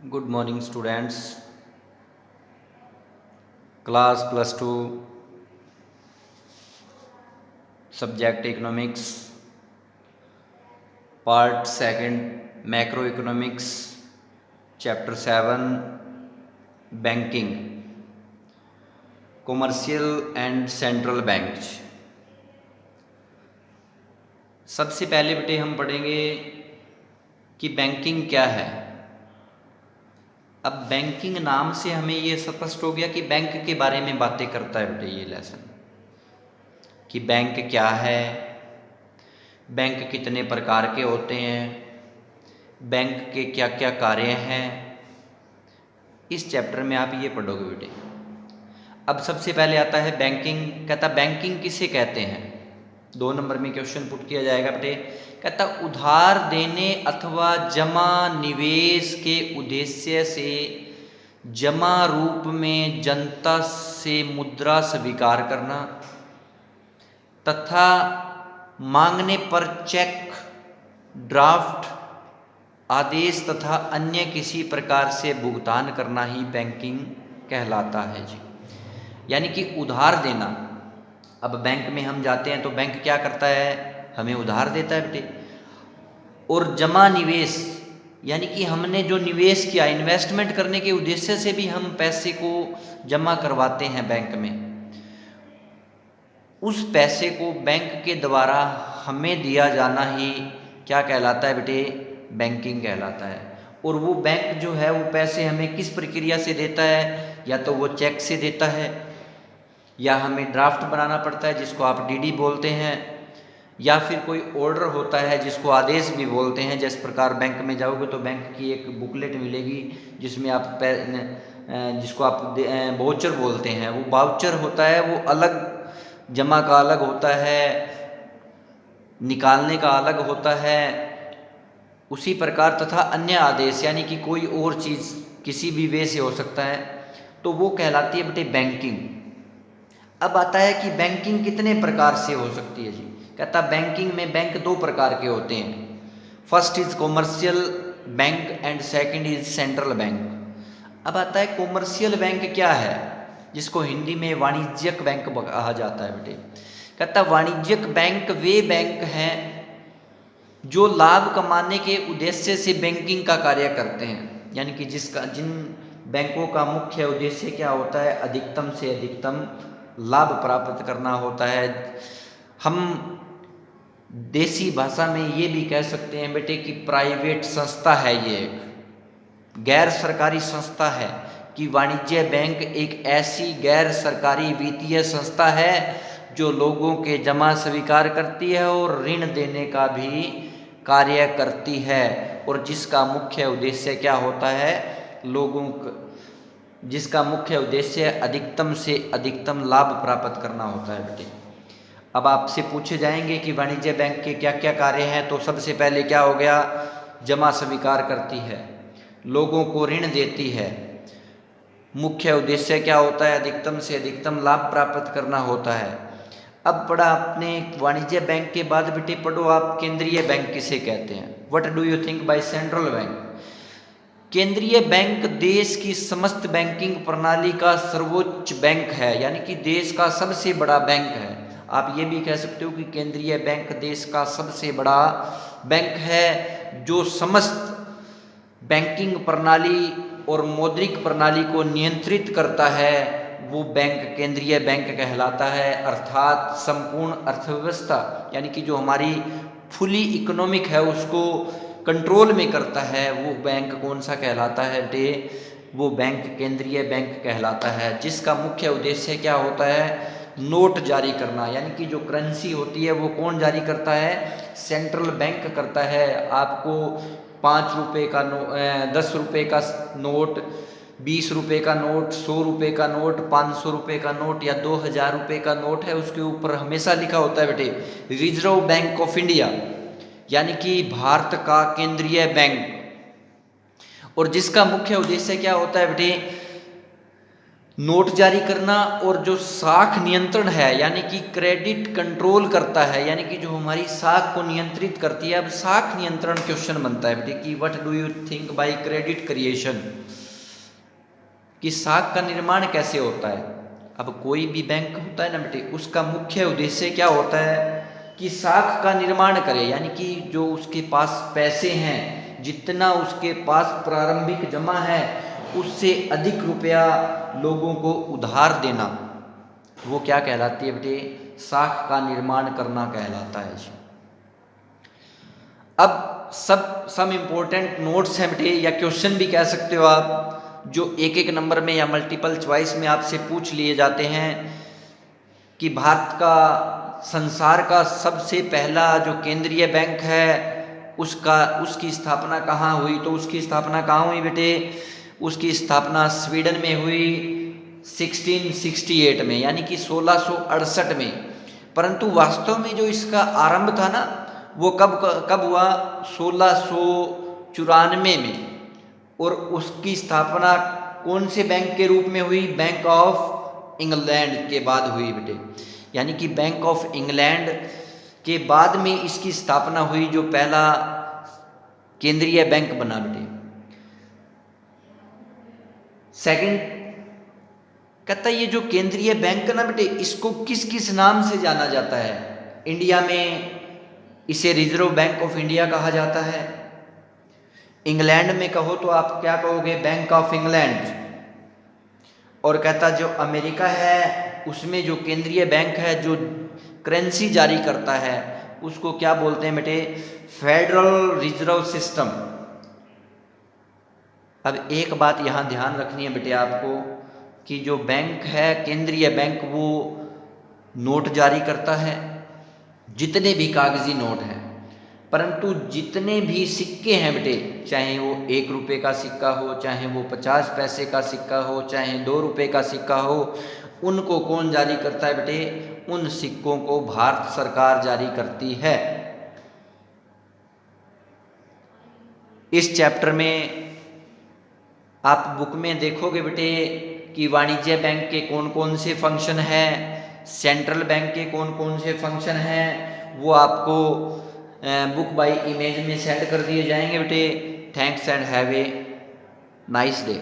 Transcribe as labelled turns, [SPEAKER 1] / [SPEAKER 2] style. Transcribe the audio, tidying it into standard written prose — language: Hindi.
[SPEAKER 1] Good morning, students. Class plus 2 subject economics, part 2nd macroeconomics, chapter 7 banking, commercial and central banks. सबसे पहले बेटे हम पढ़ेंगे कि बैंकिंग क्या है। अब बैंकिंग नाम से हमें ये स्पष्ट हो गया कि बैंक के बारे में बातें करता है बेटे ये लेसन, कि बैंक क्या है, बैंक कितने प्रकार के होते हैं, बैंक के क्या क्या कार्य हैं। इस चैप्टर में आप ये पढ़ोगे बेटे। अब सबसे पहले आता है बैंकिंग। कहता बैंकिंग किसे कहते हैं। 2 नंबर में क्वेश्चन पुट किया जाएगा बेटे। कहता उधार देने अथवा जमा निवेश के उद्देश्य से जमा रूप में जनता से मुद्रा स्वीकार करना तथा मांगने पर चेक, ड्राफ्ट, आदेश तथा अन्य किसी प्रकार से भुगतान करना ही बैंकिंग कहलाता है जी। यानी कि उधार देना। अब बैंक में हम जाते हैं तो बैंक क्या करता है, हमें उधार देता है बेटे। और जमा निवेश यानी कि हमने जो निवेश किया, इन्वेस्टमेंट करने के उद्देश्य से भी हम पैसे को जमा करवाते हैं बैंक में। उस पैसे को बैंक के द्वारा हमें दिया जाना ही क्या कहलाता है बेटे, बैंकिंग कहलाता है। और वो बैंक जो है वो पैसे हमें किस प्रक्रिया से देता है, या तो वो चेक से देता है, या हमें ड्राफ्ट बनाना पड़ता है जिसको आप डीडी बोलते हैं, या फिर कोई ऑर्डर होता है जिसको आदेश भी बोलते हैं। जिस प्रकार बैंक में जाओगे तो बैंक की एक बुकलेट मिलेगी जिसमें आप जिसको आप वाउचर बोलते हैं, वो वाउचर होता है, वो अलग जमा का अलग होता है, निकालने का अलग होता है। उसी प्रकार तथा अन्य आदेश यानी कि कोई और चीज़ किसी भी वे से हो सकता है, तो वो कहलाती है बेटे बैंकिंग। अब आता है कि बैंकिंग कितने प्रकार से हो सकती है जी। कहता बैंकिंग में बैंक 2 प्रकार के होते हैं। First is commercial bank and second is central bank. अब आता है कॉमर्शियल बैंक क्या है, जिसको हिंदी में वाणिज्यिक बैंक कहा जाता है बेटे। कहता वाणिज्यिक बैंक वे बैंक हैं जो लाभ कमाने के उद्देश्य से बैंकिंग का कार्य करते हैं। यानी कि जिन बैंकों का मुख्य उद्देश्य क्या होता है, अधिकतम से अधिकतम लाभ प्राप्त करना होता है। हम देसी भाषा में ये भी कह सकते हैं बेटे कि प्राइवेट संस्था है, ये एक गैर सरकारी संस्था है। कि वाणिज्य बैंक एक ऐसी गैर सरकारी वित्तीय संस्था है जो लोगों के जमा स्वीकार करती है और ऋण देने का भी कार्य करती है, और जिसका मुख्य उद्देश्य क्या होता है, जिसका मुख्य उद्देश्य अधिकतम से अधिकतम लाभ प्राप्त करना होता है बेटे। अब आपसे पूछे जाएंगे कि वाणिज्य बैंक के क्या क्या कार्य हैं, तो सबसे पहले क्या हो गया, जमा स्वीकार करती है, लोगों को ऋण देती है, मुख्य उद्देश्य क्या होता है, अधिकतम से अधिकतम लाभ प्राप्त करना होता है। अब पढ़ा आपने वाणिज्य बैंक के बाद बेटे पढ़ो आप केंद्रीय बैंक किसे कहते हैं। What do you think by central bank. केंद्रीय बैंक देश की समस्त बैंकिंग प्रणाली का सर्वोच्च बैंक है, यानी कि देश का सबसे बड़ा बैंक है। आप ये भी कह सकते हो कि केंद्रीय बैंक देश का सबसे बड़ा बैंक है जो समस्त बैंकिंग प्रणाली और मौद्रिक प्रणाली को नियंत्रित करता है। वो बैंक केंद्रीय बैंक कहलाता है। अर्थात संपूर्ण अर्थव्यवस्था यानी कि जो हमारी फुली इकोनॉमिक है उसको कंट्रोल में करता है, वो बैंक कौन सा कहलाता है बेटे, वो बैंक केंद्रीय बैंक कहलाता है। जिसका मुख्य उद्देश्य क्या होता है, नोट जारी करना। यानी कि जो करेंसी होती है वो कौन जारी करता है, सेंट्रल बैंक करता है। आपको 5 रुपये का 10 रुपये का नोट, 20 रुपये का नोट, 100 रुपये का नोट, 500 रुपये का नोट या 2000 रुपये का नोट है, उसके ऊपर हमेशा लिखा होता है बेटे रिजर्व बैंक ऑफ इंडिया, यानी कि भारत का केंद्रीय बैंक। और जिसका मुख्य उद्देश्य क्या होता है बेटे, नोट जारी करना और जो साख नियंत्रण है यानी कि क्रेडिट कंट्रोल करता है, यानी कि जो हमारी साख को नियंत्रित करती है। अब साख नियंत्रण क्वेश्चन बनता है बेटे कि what do you think by credit creation, कि साख का निर्माण कैसे होता है। अब कोई भी बैंक होता है ना बेटे, उसका मुख्य उद्देश्य क्या होता है कि साख का निर्माण करे, यानी कि जो उसके पास पैसे हैं, जितना उसके पास प्रारंभिक जमा है उससे अधिक रुपया लोगों को उधार देना, वो क्या कहलाती है बेटे, साख का निर्माण करना कहलाता है जी। अब सम इम्पोर्टेंट नोट्स हैं बेटे, या क्वेश्चन भी कह सकते हो आप, जो एक एक नंबर में या मल्टीपल चॉइस में आपसे पूछ लिए जाते हैं कि भारत का, संसार का सबसे पहला जो केंद्रीय बैंक है उसकी स्थापना कहाँ हुई, तो उसकी स्थापना कहाँ हुई बेटे, उसकी स्थापना स्वीडन में हुई 1668 में, यानी कि 1668 में। परंतु वास्तव में जो इसका आरंभ था ना, वो कब हुआ, 1694 में। और उसकी स्थापना कौन से बैंक के रूप में हुई, बैंक ऑफ इंग्लैंड के बाद हुई बेटे, यानी कि बैंक ऑफ इंग्लैंड के बाद में इसकी स्थापना हुई, जो पहला केंद्रीय बैंक बना बेटे। सेकंड कहता है ये जो केंद्रीय बैंक है ना बेटे, इसको किस किस नाम से जाना जाता है। इंडिया में इसे रिजर्व बैंक ऑफ इंडिया कहा जाता है, इंग्लैंड में कहो तो आप क्या कहोगे, बैंक ऑफ इंग्लैंड। और कहता जो अमेरिका है उसमें जो केंद्रीय बैंक है जो करेंसी जारी करता है उसको क्या बोलते हैं बेटे, फेडरल रिजर्व सिस्टम। अब एक बात यहाँ ध्यान रखनी है बेटे आपको कि जो बैंक है केंद्रीय बैंक, वो नोट जारी करता है, जितने भी कागजी नोट हैं, परंतु जितने भी सिक्के हैं बेटे, चाहे वो 1 रुपये का सिक्का हो, चाहे वो 50 पैसे का सिक्का हो, चाहे 2 रुपये का सिक्का हो, उनको कौन जारी करता है बेटे, उन सिक्कों को भारत सरकार जारी करती है। इस चैप्टर में आप बुक में देखोगे बेटे कि वाणिज्य बैंक के कौन कौन से फंक्शन हैं, सेंट्रल बैंक के कौन कौन से फंक्शन हैं, वो आपको बुक बाय इमेज में सेंड कर दिए जाएंगे बेटे। Thanks and have a nice day.